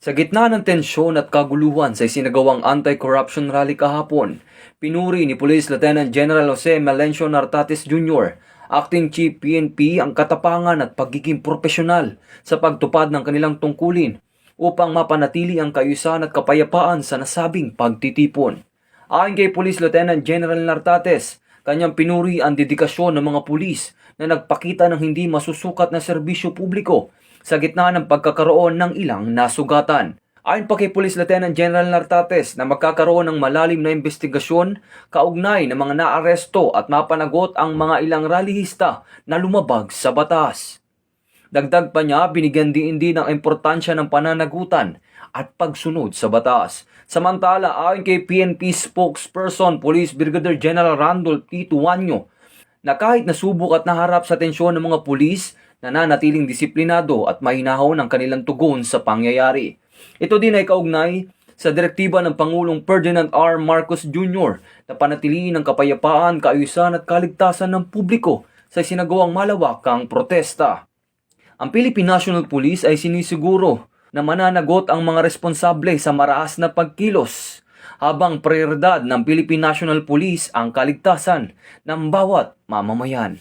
Sa gitna ng tensyon at kaguluhan sa isinagawang anti-corruption rally kahapon, pinuri ni Police Lieutenant General Jose Melencio Nartates Jr., Acting Chief PNP, ang katapangan at pagiging profesional sa pagtupad ng kanilang tungkulin upang mapanatili ang kaayusan at kapayapaan sa nasabing pagtitipon. Ayon kay Police Lieutenant General Nartates, kanyang pinuri ang dedikasyon ng mga pulis na nagpakita ng hindi masusukat na serbisyo publiko sa gitna ng pagkakaroon ng ilang nasugatan. Ayon pa kay Police Lieutenant General Nartates na magkakaroon ng malalim na investigasyon kaugnay ng mga naaresto at mapanagot ang mga ilang rallyista na lumabag sa batas. Dagdag pa niya, binigyan din ng importansya ng pananagutan at pagsunod sa batas. Samantala, ayon kay PNP spokesperson Police Brigadier General Randolph T. Tuanyo, na kahit nasubok at naharap sa tensyon ng mga pulis, nananatiling disiplinado at mahinahon ang kanilang tugon sa pangyayari. Ito din ay kaugnay sa direktiba ng Pangulong Ferdinand R. Marcos Jr. na panatiliin ang kapayapaan, kaayusan at kaligtasan ng publiko sa isinagawang malawakang protesta. Ang Philippine National Police ay sinisiguro na mananagot ang mga responsable sa maraas na pagkilos, habang prioridad ng Philippine National Police ang kaligtasan ng bawat mamamayan.